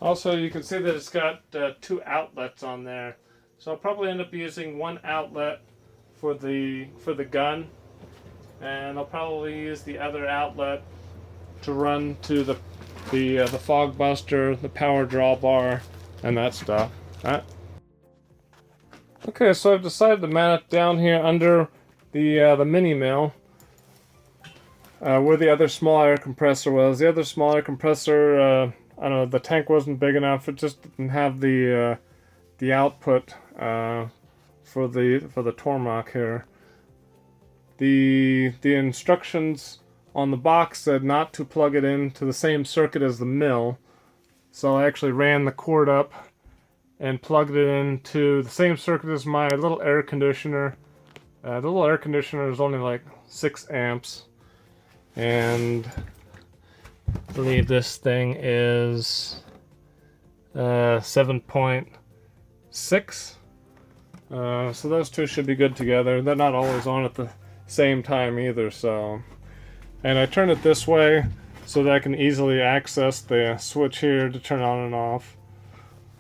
Also, you can see that it's got two outlets on there. So I'll probably end up using one outlet for the gun, and I'll probably use the other outlet to run to the fog buster, the power drawbar, and that stuff. All right. Okay, so I've decided to mount it down here under the mini mill, where the other small air compressor was. The other small air compressor, I don't know, the tank wasn't big enough. It just didn't have the output for the Tormach here. The instructions on the box said not to plug it into the same circuit as the mill, so I actually ran the cord up and plugged it into the same circuit as my little air conditioner. The little air conditioner is only like 6 amps, and I believe this thing is 7.6. So those two should be good together. They're not always on at the same time either, so. And I turn it this way so that I can easily access the switch here to turn on and off.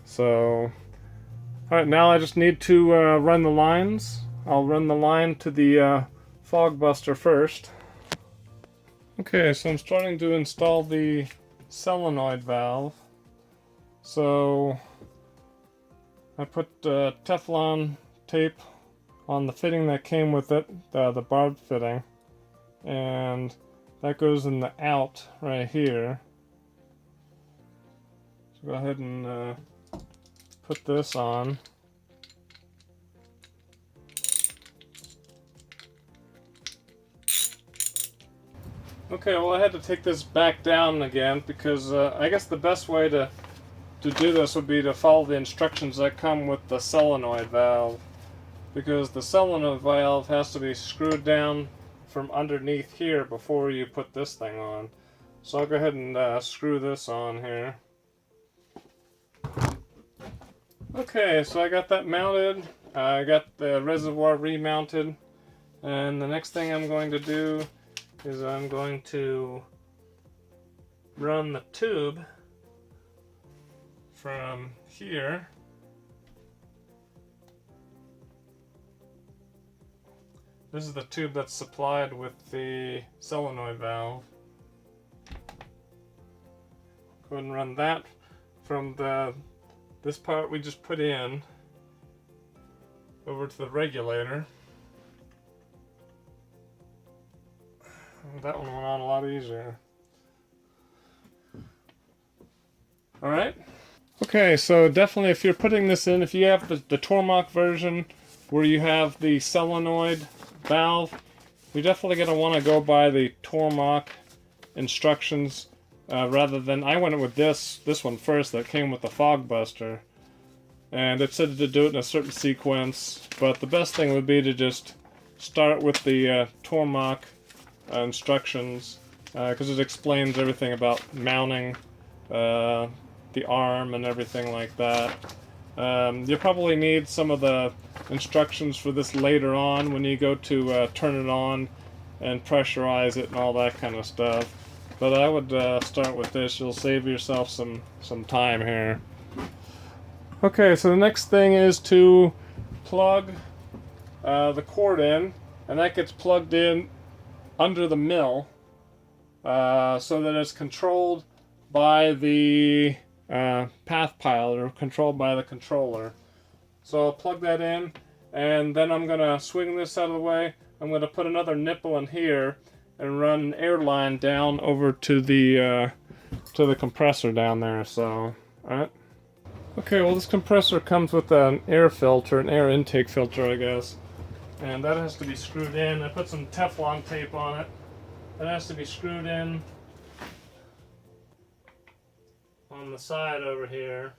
So, alright, now I just need to run the lines. I'll run the line to the fog buster first. Okay, so I'm starting to install the solenoid valve. So I put Teflon tape on the fitting that came with it, the barb fitting, and that goes in the out right here. So go ahead and put this on. Okay, well I had to take this back down again because I guess the best way to do this would be to follow the instructions that come with the solenoid valve, because the solenoid valve has to be screwed down from underneath here before you put this thing on. So I'll go ahead and screw this on here. Okay, so I got that mounted. I got the reservoir remounted, and the next thing I'm going to do is I'm going to run the tube from here This is the tube that's supplied with the solenoid valve. Go ahead and run that from this part we just put in over to the regulator. That one went on a lot easier. Alright. Okay, so definitely if you're putting this in, if you have the Tormach version where you have the solenoid valve, you're definitely going to want to go by the Tormach instructions rather than, I went with this one first that came with the fog buster. And it said to do it in a certain sequence, but the best thing would be to just start with the Tormach instructions, because it explains everything about mounting the arm and everything like that. You'll probably need some of the instructions for this later on when you go to turn it on and pressurize it and all that kind of stuff. But I would start with this. You'll save yourself some time here. Okay, so the next thing is to plug the cord in, and that gets plugged in under the mill so that it's controlled by the path pilot, or controlled by the controller. So I'll plug that in, and then I'm going to swing this out of the way. I'm going to put another nipple in here and run an air line down over to the compressor down there. So, alright. Okay, well this compressor comes with an air filter, an air intake filter I guess. And that has to be screwed in. I put some Teflon tape on it. That has to be screwed in on the side over here.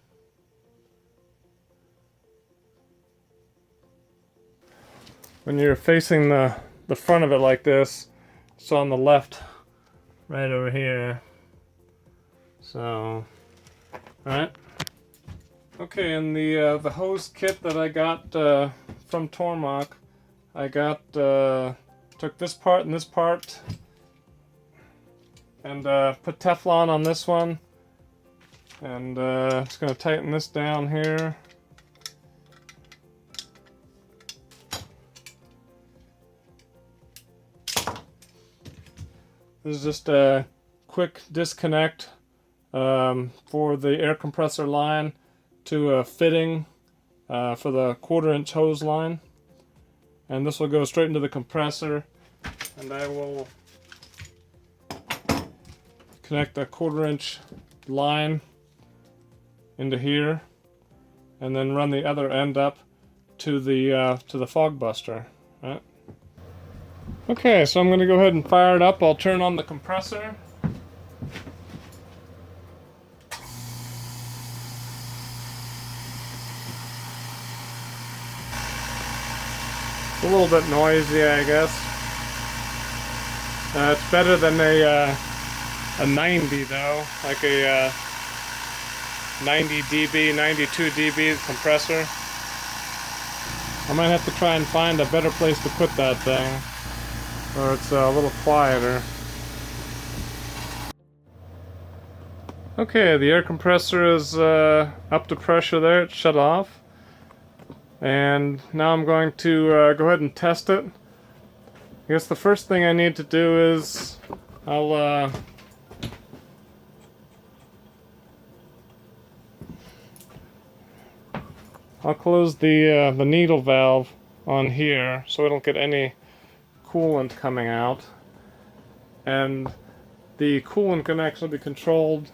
When you're facing the front of it like this, it's on the left, right over here. So, alright. Okay, and the hose kit that I got from Tormach, I got took this part and this part, and put Teflon on this one, And just going to tighten this down here. This is just a quick disconnect for the air compressor line to a fitting for the 1/4-inch hose line. And this will go straight into the compressor. And I will connect a 1/4-inch line into here, and then run the other end up to the fog buster. Right? Okay, so I'm going to go ahead and fire it up. I'll turn on the compressor. It's a little bit noisy, I guess. It's better than a 90 though, like a 90 dB, 92 dB compressor. I might have to try and find a better place to put that thing, or it's a little quieter. Okay, the air compressor is up to pressure there, it's shut off. And now I'm going to go ahead and test it. I guess the first thing I need to do is I'll close the needle valve on here so I don't get any coolant coming out. And the coolant can actually be controlled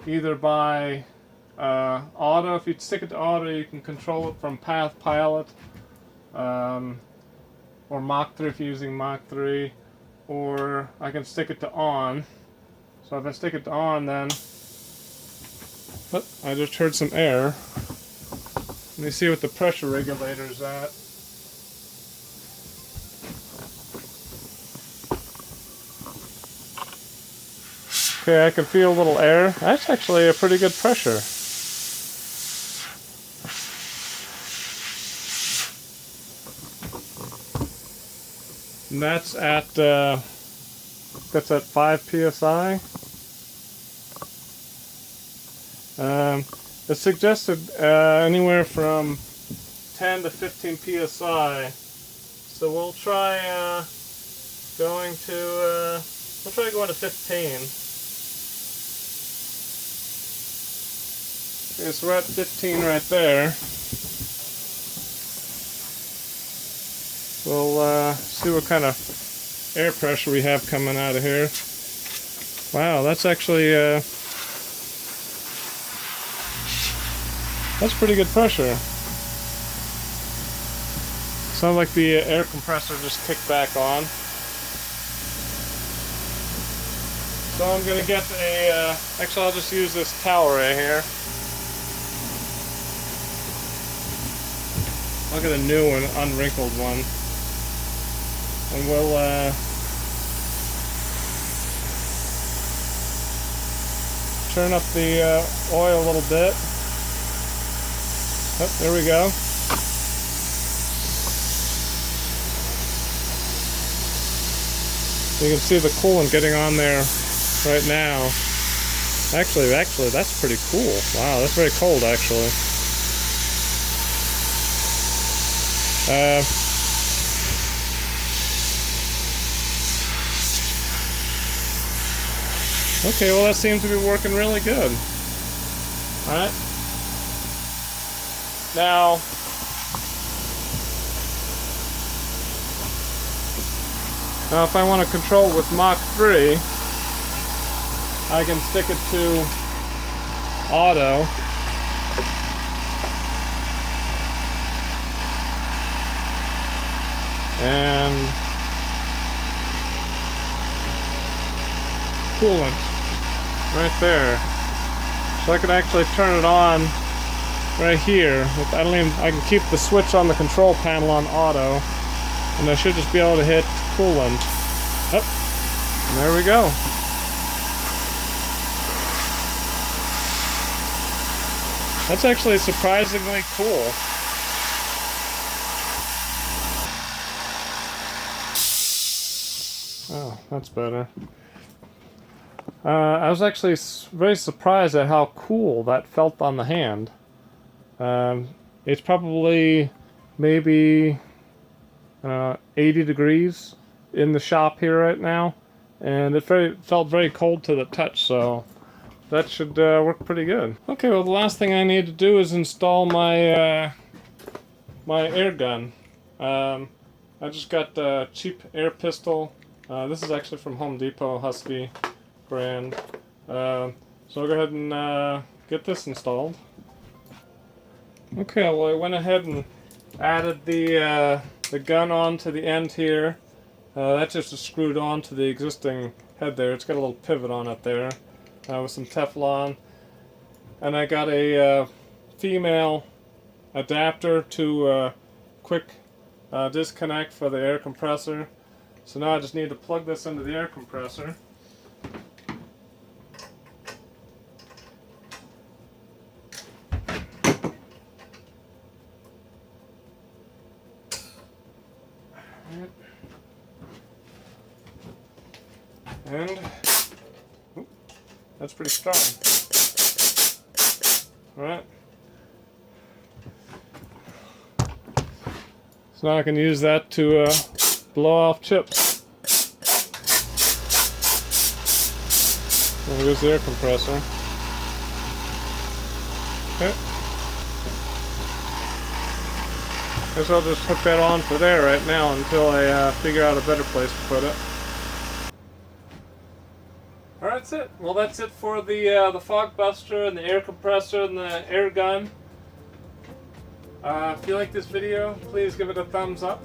either by auto. If you stick it to auto, you can control it from Path Pilot, or Mach 3 if you're using Mach 3, or I can stick it to on. So if I stick it to on, then I just heard some air. Let me see what the pressure regulator is at. Okay, I can feel a little air. That's actually a pretty good pressure. And that's at 5 psi. It's suggested anywhere from 10 to 15 psi. So we'll try going to 15. Okay, so we're at 15 right there. We'll see what kind of air pressure we have coming out of here. Wow, that's actually that's pretty good pressure. Sounds like the air compressor just kicked back on. So I'm gonna get a actually I'll just use this towel right here. I'll get a new one, unwrinkled one. And we'll turn up the oil a little bit. Oh, there we go. You can see the coolant getting on there right now. Actually, that's pretty cool. Wow, that's very cold, actually. Okay, well that seems to be working really good. Alright. Now, if I want to control it with Mach 3, I can stick it to auto. And coolant right there. So I can actually turn it on right here. I can keep the switch on the control panel on auto, and I should just be able to hit coolant. Oh, and there we go. That's actually surprisingly cool. Oh, that's better. I was actually very surprised at how cool that felt on the hand. It's probably maybe 80 degrees in the shop here right now, and it felt very cold to the touch, so that should work pretty good. Okay, well the last thing I need to do is install my my air gun. I just got a cheap air pistol. This is actually from Home Depot, Husky brand. So I'll go ahead and get this installed. Okay, well I went ahead and added the gun onto the end here. That just is screwed on to the existing head there. It's got a little pivot on it there with some Teflon. And I got a female adapter to quick disconnect for the air compressor. So now I just need to plug this into the air compressor. And that's pretty strong. Alright. So now I can use that to blow off chips. There goes the air compressor. Okay. Guess I'll just hook that on for there right now until I figure out a better place to put it. Alright, that's it. Well, that's it for the fog buster and the air compressor and the air gun. If you like this video, please give it a thumbs up.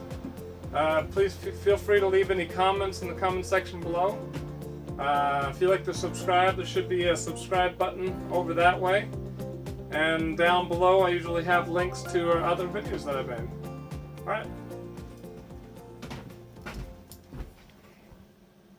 Please feel free to leave any comments in the comment section below. If you like to subscribe, there should be a subscribe button over that way. And down below I usually have links to other videos that I've made. Alright.